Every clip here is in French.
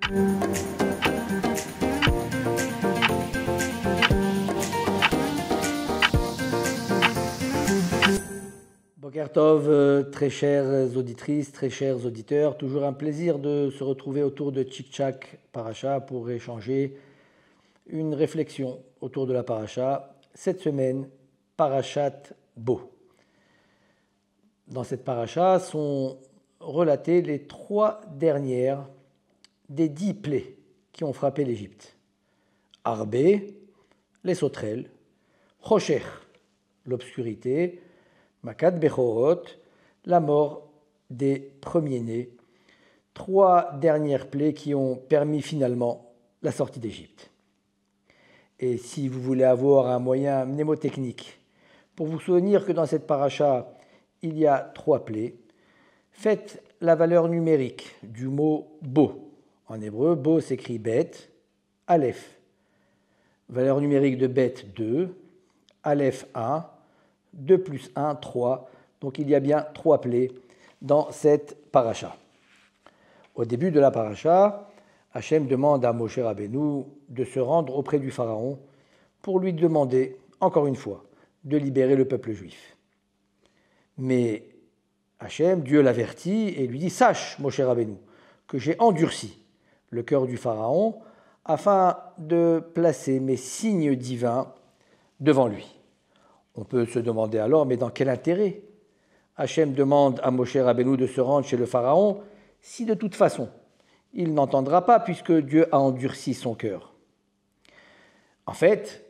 Boker Tov, très chères auditrices, très chers auditeurs, toujours un plaisir de se retrouver autour de Tchik-Tchak Paracha pour échanger une réflexion autour de la Paracha. Cette semaine, Parachat Bo. Dans cette Paracha sont relatées les 3 dernières des 10 plaies qui ont frappé l'Égypte. Arbé, les sauterelles, Chocher, l'obscurité, Makat Bechorot, la mort des premiers-nés, 3 dernières plaies qui ont permis finalement la sortie d'Égypte. Et si vous voulez avoir un moyen mnémotechnique pour vous souvenir que dans cette paracha, il y a 3 plaies, faites la valeur numérique du mot Bo. En hébreu, Bo s'écrit Bet, Aleph. Valeur numérique de Bet 2, Aleph 1, 2 plus 1, 3. Donc il y a bien 3 plaies dans cette paracha. Au début de la paracha, Hachem demande à Moshe Rabbeinu de se rendre auprès du Pharaon pour lui demander, encore une fois, de libérer le peuple juif. Mais Hachem, Dieu l'avertit et lui dit « Sache, Moshe Rabbeinu, que j'ai endurci le cœur du Pharaon afin de placer mes signes divins devant lui. » On peut se demander alors, mais dans quel intérêt Hachem demande à Moshe Rabbeinu de se rendre chez le Pharaon si de toute façon, il n'entendra pas puisque Dieu a endurci son cœur. En fait,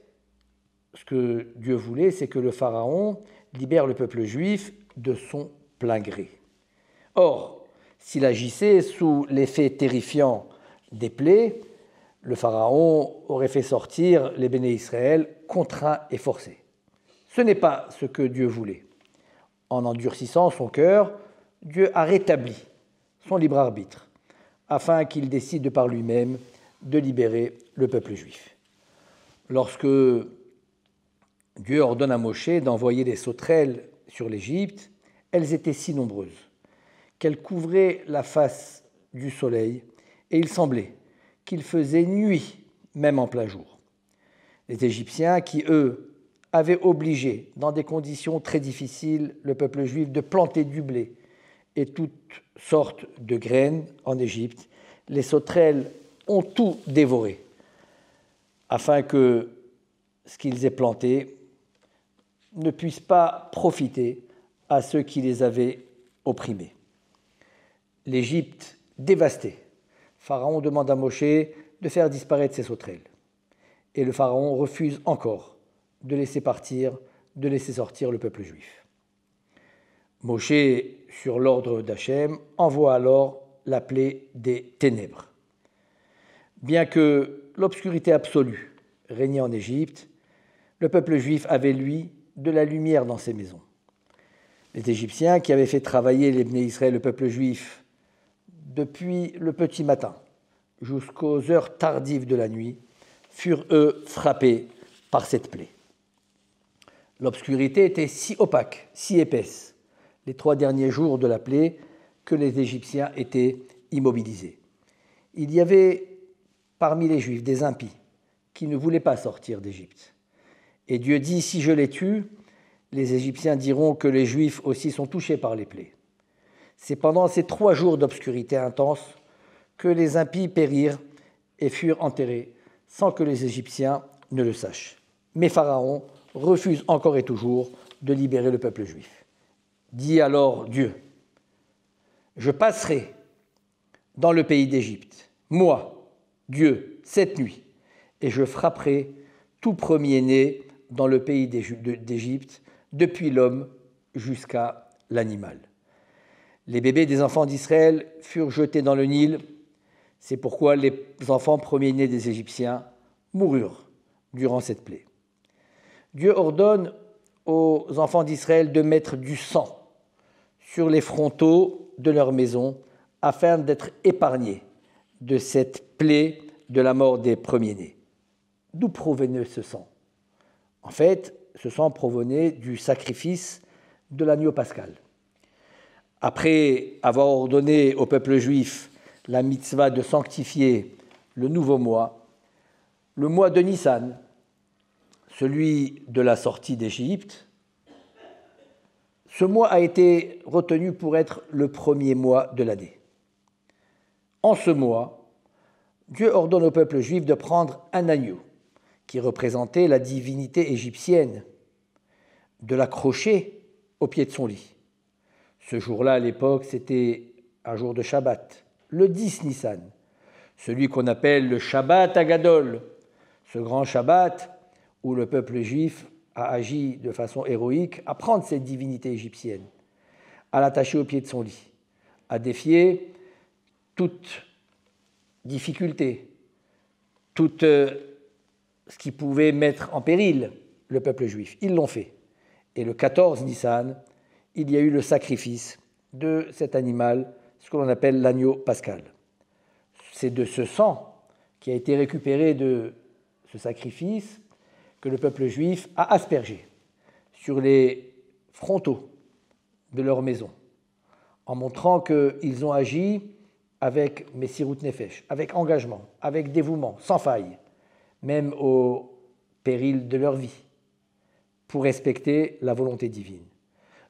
ce que Dieu voulait, c'est que le Pharaon libère le peuple juif de son plein gré. Or, s'il agissait sous l'effet terrifiant des plaies, le Pharaon aurait fait sortir les béné Israël contraints et forcés. Ce n'est pas ce que Dieu voulait. En endurcissant son cœur, Dieu a rétabli son libre arbitre, afin qu'il décide de par lui-même de libérer le peuple juif. Lorsque Dieu ordonne à Moshe d'envoyer des sauterelles sur l'Égypte, elles étaient si nombreuses qu'elles couvraient la face du soleil et il semblait qu'il faisait nuit même en plein jour. Les Égyptiens qui, eux, avaient obligé, dans des conditions très difficiles, le peuple juif de planter du blé et toutes sortes de graines en Égypte, les sauterelles ont tout dévoré, afin que ce qu'ils aient planté ne puisse pas profiter à ceux qui les avaient opprimés. L'Égypte dévastée, Pharaon demande à Moshe de faire disparaître ces sauterelles. Et le Pharaon refuse encore de laisser sortir le peuple juif. Moshe, sur l'ordre d'Hachem, envoie alors la plaie des ténèbres. Bien que l'obscurité absolue régnait en Égypte, le peuple juif avait, lui, de la lumière dans ses maisons. Les Égyptiens, qui avaient fait travailler les béné Israël, le peuple juif, depuis le petit matin jusqu'aux heures tardives de la nuit, furent, eux, frappés par cette plaie. L'obscurité était si opaque, si épaisse, les 3 derniers jours de la plaie, que les Égyptiens étaient immobilisés. Il y avait parmi les Juifs des impies qui ne voulaient pas sortir d'Égypte. Et Dieu dit, si je les tue, les Égyptiens diront que les Juifs aussi sont touchés par les plaies. C'est pendant ces 3 jours d'obscurité intense que les impies périrent et furent enterrés sans que les Égyptiens ne le sachent. Mais Pharaon refuse encore et toujours de libérer le peuple juif. Dit alors Dieu, « Je passerai dans le pays d'Égypte, moi, Dieu, cette nuit, et je frapperai tout premier-né dans le pays d'Égypte, depuis l'homme jusqu'à l'animal. » Les bébés des enfants d'Israël furent jetés dans le Nil. C'est pourquoi les enfants premiers-nés des Égyptiens moururent durant cette plaie. Dieu ordonne aux enfants d'Israël de mettre du sang sur les frontaux de leur maison afin d'être épargnés de cette plaie de la mort des premiers-nés. D'où provenait ce sang ? En fait, ce sang provenait du sacrifice de l'agneau pascal. Après avoir ordonné au peuple juif la mitzvah de sanctifier le nouveau mois, le mois de Nissan, celui de la sortie d'Égypte. Ce mois a été retenu pour être le premier mois de l'année. En ce mois, Dieu ordonne au peuple juif de prendre un agneau qui représentait la divinité égyptienne, de l'accrocher au pied de son lit. Ce jour-là, à l'époque, c'était un jour de Shabbat, le 10 Nissan, celui qu'on appelle le Shabbat Agadol, ce grand Shabbat où le peuple juif a agi de façon héroïque à prendre cette divinité égyptienne, à l'attacher au pied de son lit, à défier toute difficulté, tout ce qui pouvait mettre en péril le peuple juif. Ils l'ont fait. Et le 14 Nissan, il y a eu le sacrifice de cet animal, ce que l'on appelle l'agneau pascal. C'est de ce sang qui a été récupéré de ce sacrifice que le peuple juif a aspergé sur les frontaux de leur maison, en montrant qu'ils ont agi avec Messirut Nefesh, avec engagement, avec dévouement, sans faille, même au péril de leur vie, pour respecter la volonté divine.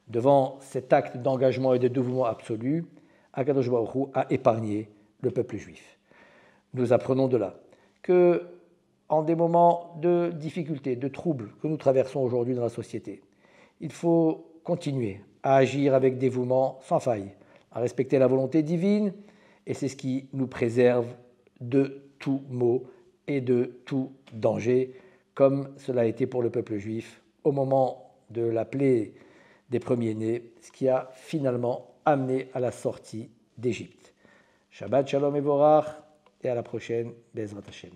Devant cet acte d'engagement et de dévouement absolu, Akadosh Baruch Hu a épargné le peuple juif. Nous apprenons de là que, en des moments de difficulté, de troubles que nous traversons aujourd'hui dans la société, il faut continuer à agir avec dévouement sans faille, à respecter la volonté divine, et c'est ce qui nous préserve de tout maux et de tout danger, comme cela a été pour le peuple juif au moment de la plaie des premiers-nés, ce qui a finalement amené à la sortie d'Égypte. Shabbat Shalom et Vorach, et à la prochaine, Bezrat Hashem.